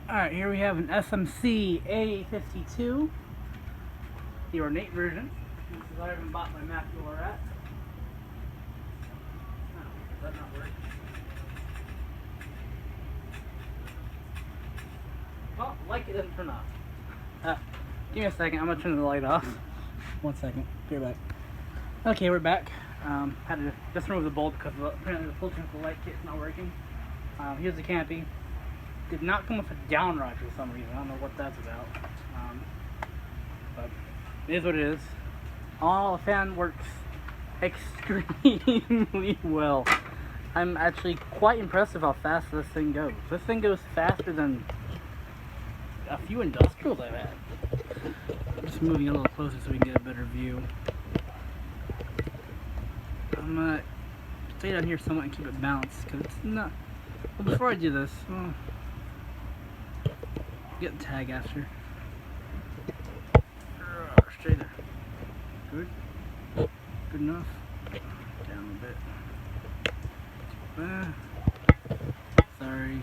Alright, here we have an SMC A-52, the ornate version. This is already been bought by Matthew Lorat. Oh, does that not work? Oh, light it doesn't turn off. Give me a second, I'm going to turn the light off. 1 second, be right back. Okay, we're back. Had to just remove the bulb because apparently the filter for the light kit's not working. Here's the canopy. Did not come with a downrod for some reason. I don't know what that's about. But it is what it is. All the fan works extremely well. I'm actually quite impressed with how fast this thing goes. This thing goes faster than a few industrials I've had. I'm just moving a little closer so we can get a better view. I'm gonna stay down here somewhat and keep it balanced because it's not. Well, before I do this, get the tag after. Straight there. Good. Good enough. Down a bit. Sorry.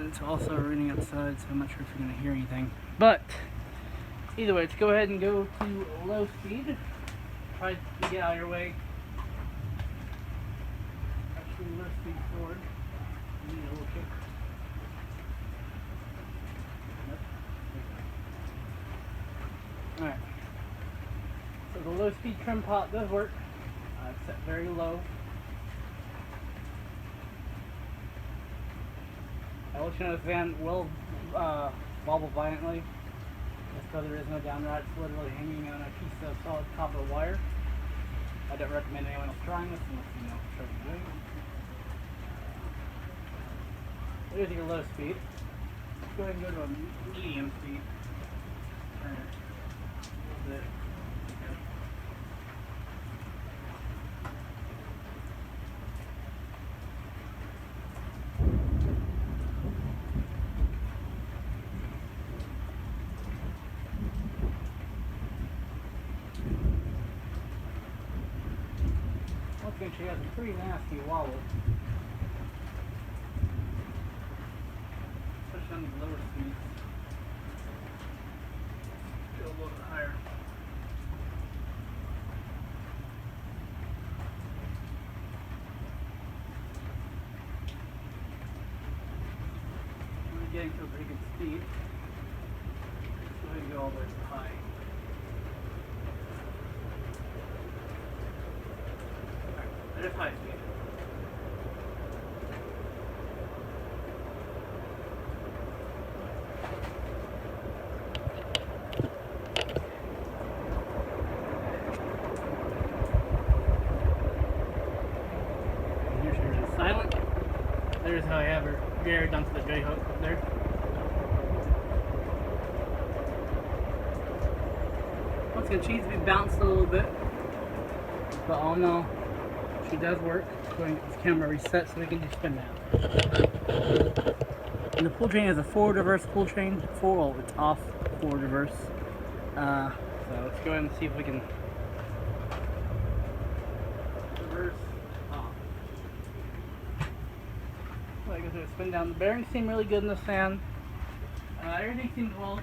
It's also raining outside, so I'm not sure if you're going to hear anything. But, either way, let's go ahead and go to low speed. Try to get out of your way. Actually, low speed forward. Need a little kick. Alright. So the low speed trim pot does work. It's set very low. I will let you know this van will wobble violently. Just because there is no downrod, it's literally hanging on a piece of solid copper wire. I don't recommend anyone else trying this unless you know what you're doing. There's your low speed. Let's go ahead and go to a medium speed. Turn it a little bit. Once again, she has a pretty nasty wobble. Especially on the lower speeds. Go a little bit higher. We're getting to a pretty good speed. Let's go ahead and go all the way to high. That is high speed. And here's her silent. There's how I have her geared onto the J hook up there. Once again, she needs to be bounced a little bit. But all in all, she does work. Go ahead and get this camera reset so we can just spin now. And the pull chain is a forward reverse pull chain. It's off forward reverse. So let's go ahead and see if we can reverse off. So I guess we'll spin down. The bearings seem really good in this fan. Everything seems well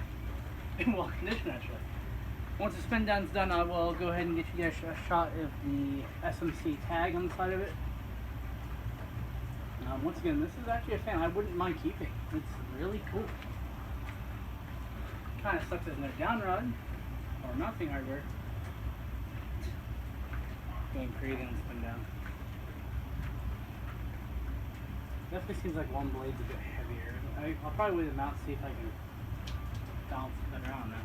conditioned actually. Once the spin down's done, I will go ahead and get you guys a shot of the SMC tag on the side of it. Once again, this is actually a fan I wouldn't mind keeping. It's really cool. Kind of sucks there's no downrod or mounting hardware. Going crazy on the spin down. Definitely seems like one blade's a bit heavier. I'll probably weigh them out, see if I can balance it better. I don't know.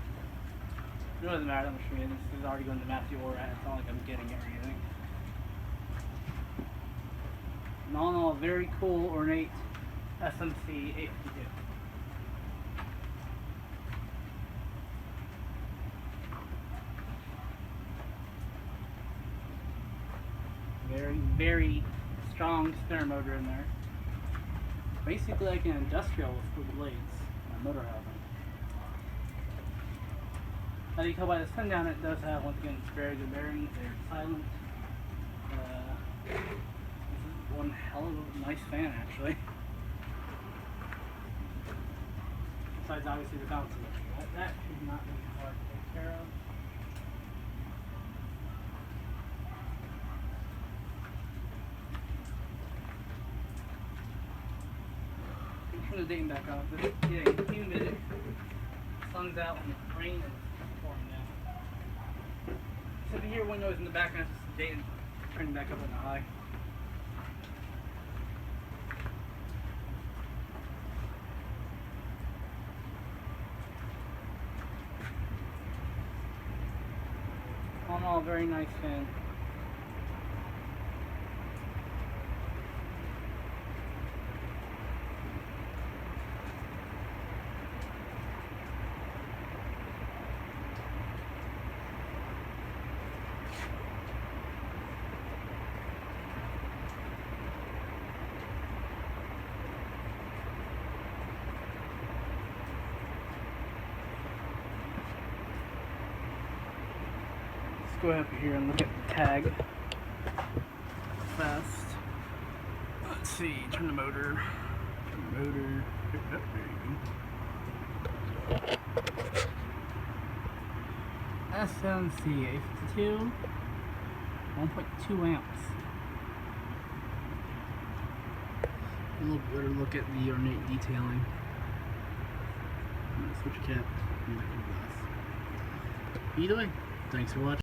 It doesn't matter that much for me. This is already going to Matthew Lorat. It's not like I'm getting it or anything. And all in all, very cool, ornate SMC A-52. Very, very strong spinner motor in there. Basically like an industrial with blades, a motor housing. As you can tell by the spin down, it does have, once again, very good bearings. They're silent. This is one hell of a nice fan, actually. besides obviously the bouncy. That should not be hard to take care of. Turn the dating back off. It's getting humid. Sun's out and the rain is pouring down. So if you hear windows in the background, it's just the dating turning back up on the high. All in all, very nice fan. Go up here and look at the tag fast. Let's see, turn the motor. Pick it up, there you go. SMC A-52, 1.2 amps. A little better look at the ornate detailing. Switch cap and the glass. Either way, thanks for watching.